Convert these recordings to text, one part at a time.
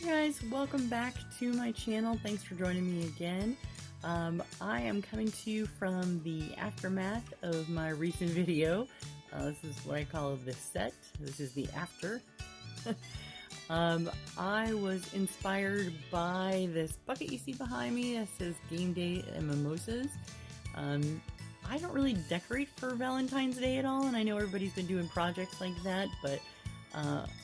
Hey guys, welcome back to my channel. Thanks for joining me again. I am coming to you from the aftermath of my recent video. This is what I call the set. This is the after. I was inspired by this bucket you see behind me that says Game Day and Mimosas. I don't really decorate for Valentine's Day at all, and I know everybody's been doing projects like that, but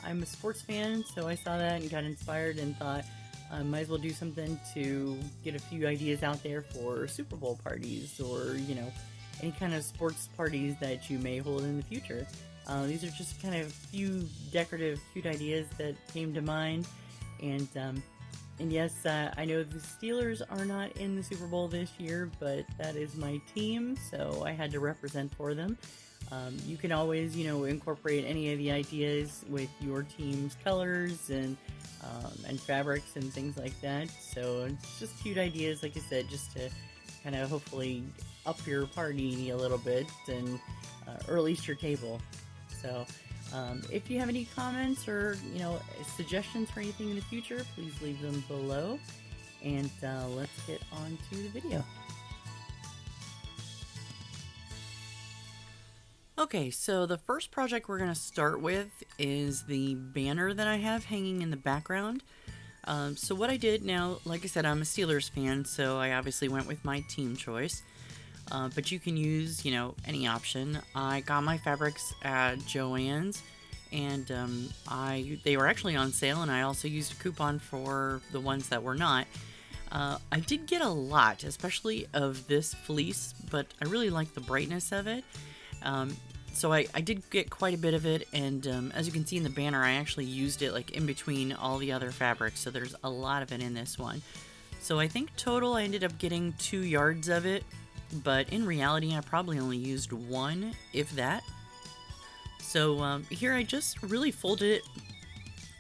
I'm a sports fan, so I saw that and got inspired and thought I might as well do something to get a few ideas out there for Super Bowl parties or, any kind of sports parties that you may hold in the future. These are just kind of few decorative, cute ideas that came to mind. And yes, I know the Steelers are not in the Super Bowl this year, but that is my team, so I had to represent for them. You can always, incorporate any of the ideas with your team's colors and fabrics and things like that. So it's just cute ideas, like I said, just to kind of hopefully up your party a little bit and or at least your table. So if you have any comments or suggestions for anything in the future, please leave them below. And let's get on to the video. Okay, so the first project we're going to start with is the banner that I have hanging in the background. So what I did now, like I said, I'm a Steelers fan, so I obviously went with my team choice. But you can use, any option. I got my fabrics at Joann's, and they were actually on sale, and I also used a coupon for the ones that were not. I did get a lot, especially of this fleece, but I really like the brightness of it. So I did get quite a bit of it, and as you can see in the banner, I actually used it like in between all the other fabrics, so there's a lot of it in this one. So I think total I ended up getting 2 yards of it, but in reality I probably only used 1, if that. So here I just really folded it,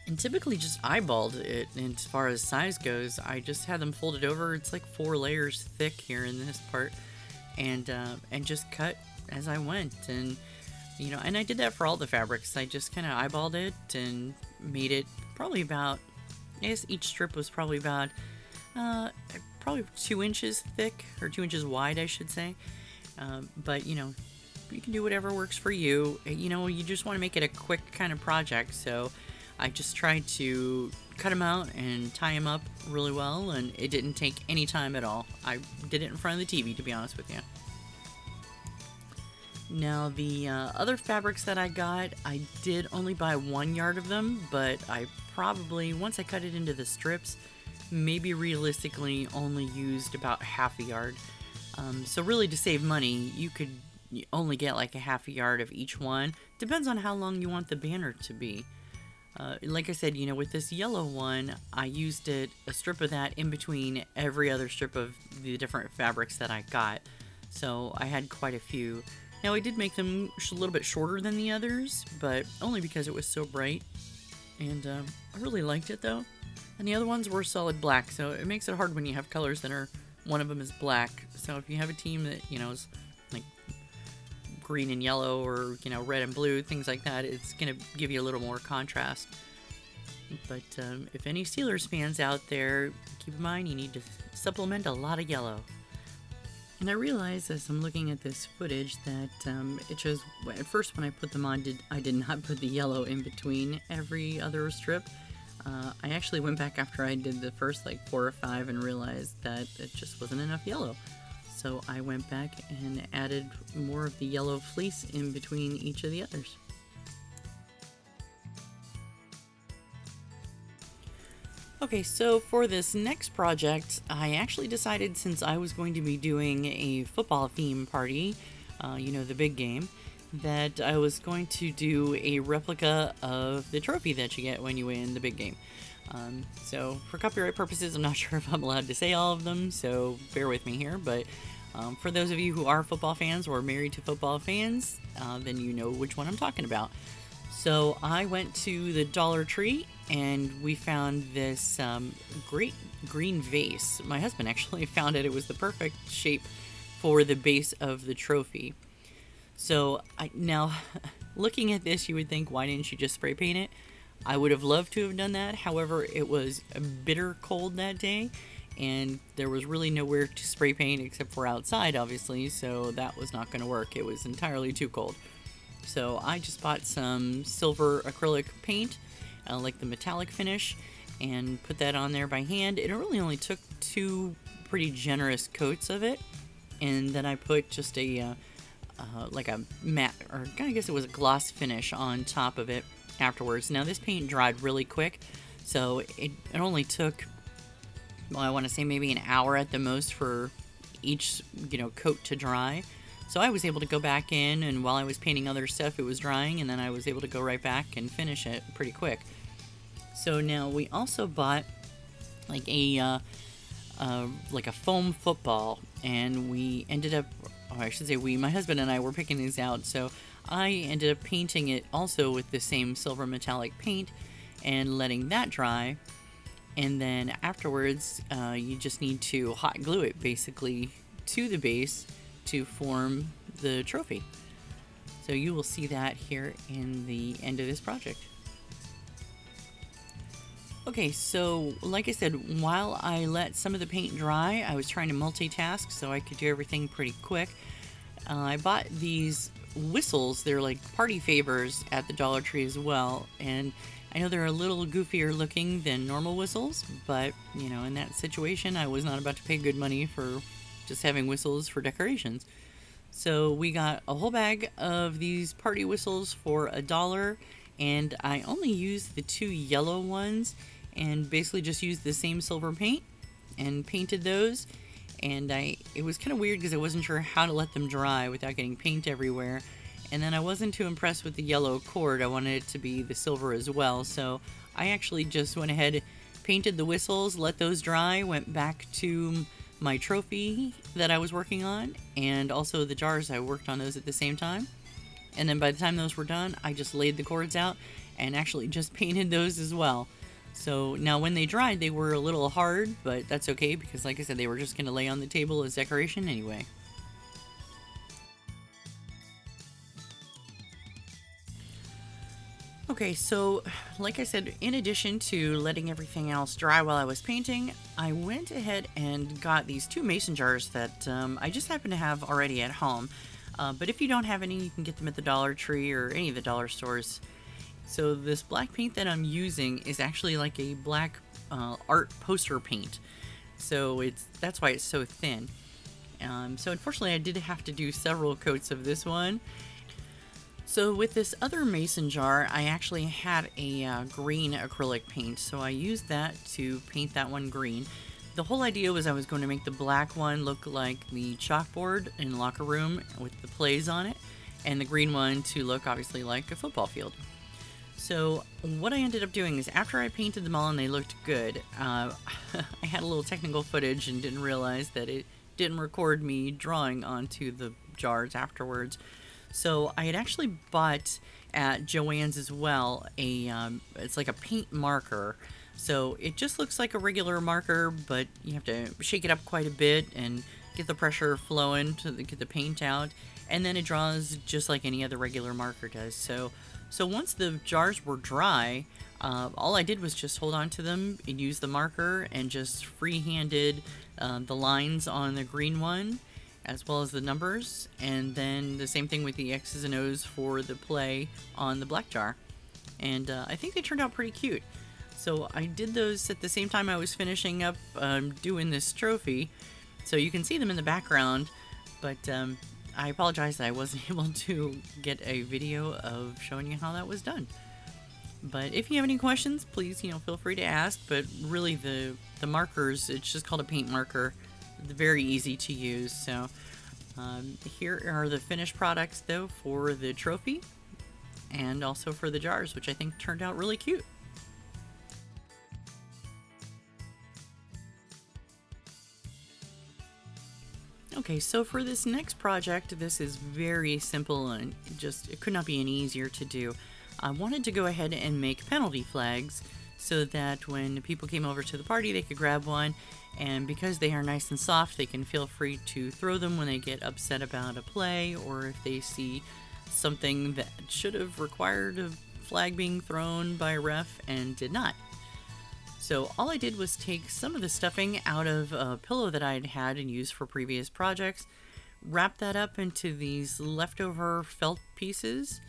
and typically just eyeballed it. And as far as size goes, I just had them folded over. It's like 4 layers thick here in this part, and just cut as I went. And and I did that for all the fabrics. I just kind of eyeballed it and made it probably about, I guess each strip was probably about probably 2 inches thick, or 2 inches wide, I should say. But you can do whatever works for you. You just want to make it a quick kind of project, so I just tried to cut them out and tie them up really well, and it didn't take any time at all. I did it in front of the TV, to be honest with you. Now, the other fabrics that I got, I did only buy 1 yard of them, but I probably, once I cut it into the strips, maybe realistically only used about half a yard. So really, to save money, you could only get like a half a yard of each one. Depends on how long you want the banner to be. Like I said, with this yellow one, I used a strip of that in between every other strip of the different fabrics that I got. So I had quite a few. Now, I did make them a little bit shorter than the others, but only because it was so bright. And I really liked it, though. And the other ones were solid black, so it makes it hard when you have colors that are, one of them is black. So if you have a team that, is like green and yellow, or, red and blue, things like that, it's going to give you a little more contrast. But if any Steelers fans out there, keep in mind you need to supplement a lot of yellow. And I realized as I'm looking at this footage that it shows, at first when I put them on, I did not put the yellow in between every other strip. I actually went back after I did the first like 4 or 5 and realized that it just wasn't enough yellow. So I went back and added more of the yellow fleece in between each of the others. Okay, so for this next project, I actually decided, since I was going to be doing a football theme party, the big game, that I was going to do a replica of the trophy that you get when you win the big game. So for copyright purposes, I'm not sure if I'm allowed to say all of them, so bear with me here, but for those of you who are football fans or married to football fans, then you know which one I'm talking about. So I went to the Dollar Tree, and we found this great green vase. My husband actually found it. It was the perfect shape for the base of the trophy. So now, looking at this, you would think, why didn't you just spray paint it? I would have loved to have done that. However, it was bitter cold that day, and there was really nowhere to spray paint except for outside, obviously, so that was not going to work. It was entirely too cold. So I just bought some silver acrylic paint, like the metallic finish, and put that on there by hand. It really only took 2 pretty generous coats of it, and then I put just a like a matte, or I guess it was a gloss finish on top of it afterwards. Now this paint dried really quick, so it only took, well, I want to say maybe an hour at the most for each, coat to dry. So I was able to go back in, and while I was painting other stuff, it was drying, and then I was able to go right back and finish it pretty quick. So now we also bought like a foam football, and we ended up, or I should say my husband and I were picking these out. So I ended up painting it also with the same silver metallic paint and letting that dry. And then afterwards, you just need to hot glue it basically to the base to form the trophy. So you will see that here in the end of this project. Okay, so like I said, while I let some of the paint dry, I was trying to multitask so I could do everything pretty quick. I bought these whistles. They're like party favors at the Dollar Tree as well, and I know they're a little goofier looking than normal whistles, but in that situation I was not about to pay good money for just having whistles for decorations. So we got a whole bag of these party whistles for $1, and I only used the 2 yellow ones and basically just used the same silver paint and painted those. And it was kind of weird because I wasn't sure how to let them dry without getting paint everywhere. And then I wasn't too impressed with the yellow cord. I wanted it to be the silver as well. So I actually just went ahead, painted the whistles, let those dry, went back to my trophy that I was working on, and also the jars. I worked on those at the same time. And then by the time those were done, I just laid the cords out and actually just painted those as well. So now when they dried, they were a little hard, but that's okay because, like I said, they were just going to lay on the table as decoration anyway. Okay, so like I said, in addition to letting everything else dry while I was painting, I went ahead and got these 2 mason jars that I just happen to have already at home. But if you don't have any, you can get them at the Dollar Tree or any of the dollar stores. So this black paint that I'm using is actually like a black art poster paint. So that's why it's so thin. So unfortunately I did have to do several coats of this one. So with this other mason jar, I actually had a green acrylic paint. So I used that to paint that one green. The whole idea was I was going to make the black one look like the chalkboard in the locker room with the plays on it, and the green one to look obviously like a football field. So what I ended up doing is after I painted them all and they looked good, I had a little technical footage and didn't realize that it didn't record me drawing onto the jars afterwards. So I had actually bought at Joann's as well it's like a paint marker. So it just looks like a regular marker, but you have to shake it up quite a bit and get the pressure flowing to get the paint out, and then it draws just like any other regular marker does. So once the jars were dry, all I did was just hold on to them and use the marker and just free-handed the lines on the green one as well as the numbers, and then the same thing with the X's and O's for the play on the black jar. And I think they turned out pretty cute. So I did those at the same time I was finishing up doing this trophy, so you can see them in the background, but I apologize that I wasn't able to get a video of showing you how that was done. But if you have any questions, please feel free to ask. But really the markers, it's just called a paint marker. It's very easy to use. So here are the finished products though for the trophy and also for the jars, which I think turned out really cute. Okay, so for this next project, this is very simple and it could not be any easier to do. I wanted to go ahead and make penalty flags so that when people came over to the party, they could grab one, and because they are nice and soft, they can feel free to throw them when they get upset about a play, or if they see something that should have required a flag being thrown by a ref and did not. So all I did was take some of the stuffing out of a pillow that I'd had and used for previous projects, wrap that up into these leftover felt pieces,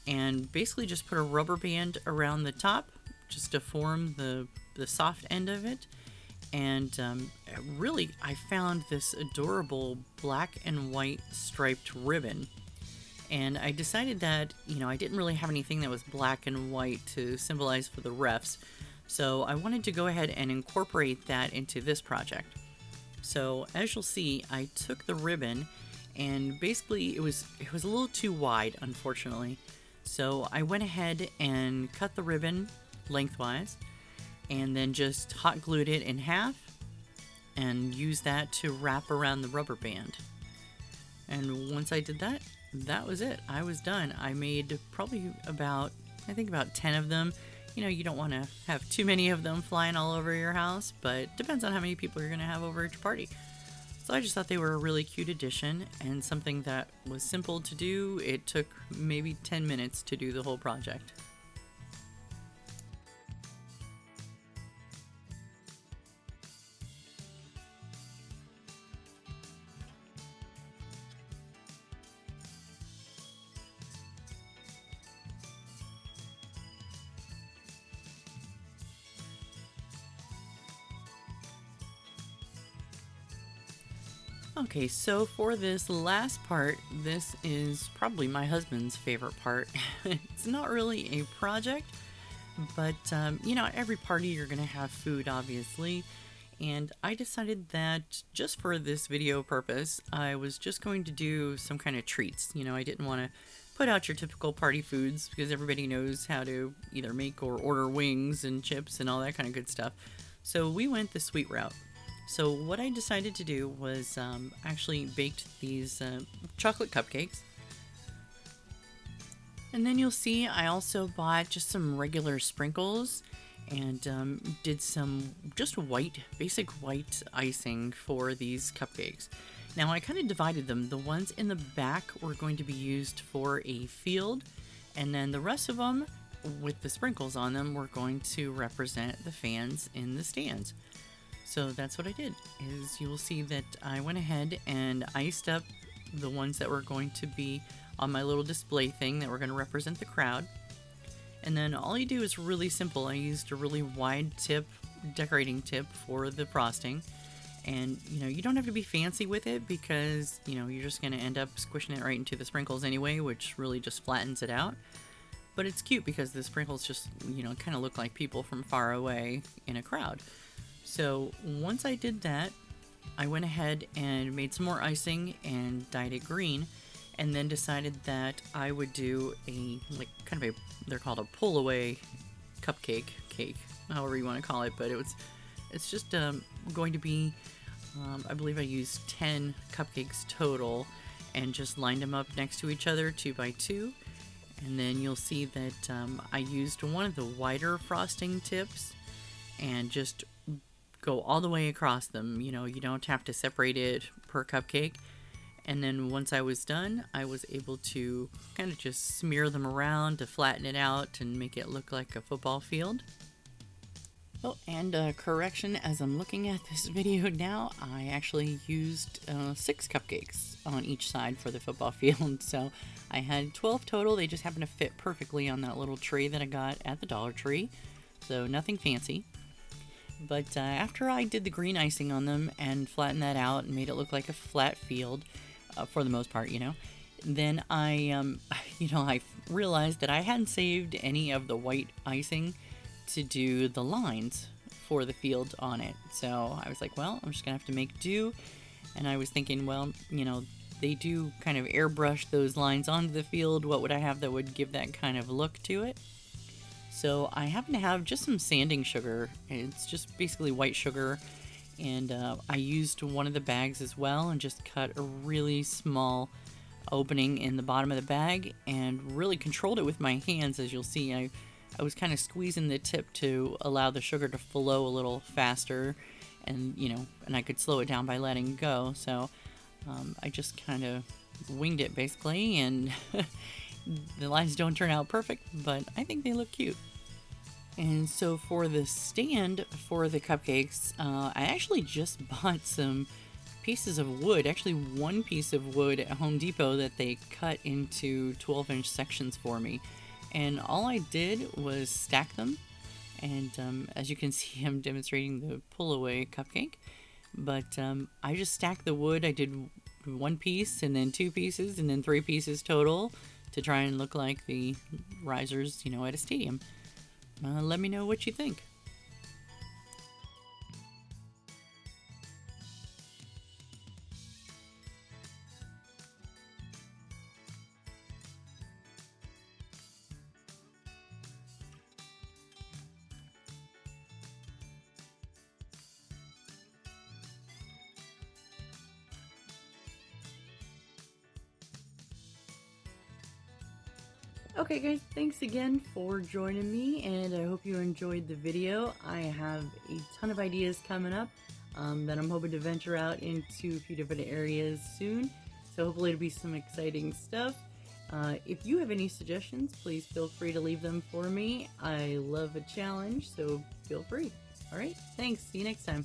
and basically just put a rubber band around the top just to form the soft end of it. And really, I found this adorable black and white striped ribbon. And I decided that, I didn't really have anything that was black and white to symbolize for the refs. So I wanted to go ahead and incorporate that into this project. So as you'll see, I took the ribbon and basically it was a little too wide, unfortunately. So I went ahead and cut the ribbon lengthwise and then just hot glued it in half and used that to wrap around the rubber band. And once I did that, that was it. I was done. I made probably about 10 of them. You don't want to have too many of them flying all over your house, but depends on how many people you're going to have over at your party. So I just thought they were a really cute addition and something that was simple to do. It took maybe 10 minutes to do the whole project. Okay, so for this last part, this is probably my husband's favorite part. It's not really a project, but every party you're gonna have food, obviously. And I decided that just for this video purpose, I was just going to do some kind of treats. I didn't want to put out your typical party foods because everybody knows how to either make or order wings and chips and all that kind of good stuff. So we went the sweet route. So what I decided to do was actually baked these chocolate cupcakes. And then you'll see I also bought just some regular sprinkles and did some just basic white icing for these cupcakes. Now I kind of divided them. The ones in the back were going to be used for a field, and then the rest of them with the sprinkles on them were going to represent the fans in the stands. So that's what I did, is you will see that I went ahead and iced up the ones that were going to be on my little display thing that were going to represent the crowd. And then all you do is really simple. I used a really wide tip, decorating tip for the frosting. And, you don't have to be fancy with it because, you're just going to end up squishing it right into the sprinkles anyway, which really just flattens it out. But it's cute because the sprinkles just, kind of look like people from far away in a crowd. So once I did that, I went ahead and made some more icing and dyed it green, and then decided that I would do they're called a pull-away cake, however you want to call it, but it's just going to be, I believe I used 10 cupcakes total and just lined them up next to each other 2 by 2. And then you'll see that I used one of the wider frosting tips and just go all the way across them. You don't have to separate it per cupcake. And then once I was done, I was able to kind of just smear them around to flatten it out and make it look like a football field. Oh, and a correction, as I'm looking at this video now, I actually used 6 cupcakes on each side for the football field. So I had 12 total. They just happened to fit perfectly on that little tray that I got at the Dollar Tree. So nothing fancy. But after I did the green icing on them and flattened that out and made it look like a flat field, for the most part, then I realized that I hadn't saved any of the white icing to do the lines for the field on it. So I was like, well, I'm just gonna have to make do. And I was thinking, well, they do kind of airbrush those lines onto the field. What would I have that would give that kind of look to it? So I happen to have just some sanding sugar. It's just basically white sugar, and I used one of the bags as well and just cut a really small opening in the bottom of the bag and really controlled it with my hands. As you'll see, I was kind of squeezing the tip to allow the sugar to flow a little faster, and and I could slow it down by letting go. So I just kind of winged it basically, and The lines don't turn out perfect, but I think they look cute. And so for the stand for the cupcakes, I actually just bought some pieces of wood, actually one piece of wood at Home Depot that they cut into 12-inch sections for me. And all I did was stack them. And as you can see, I'm demonstrating the pull away cupcake. But I just stacked the wood. I did one piece and then two pieces and then three pieces total to try and look like the risers, at a stadium. Let me know what you think. Okay guys, thanks again for joining me, and I hope you enjoyed the video. I have a ton of ideas coming up that I'm hoping to venture out into a few different areas soon, so hopefully it'll be some exciting stuff. If you have any suggestions, please feel free to leave them for me. I love a challenge, so feel free. Alright, thanks. See you next time.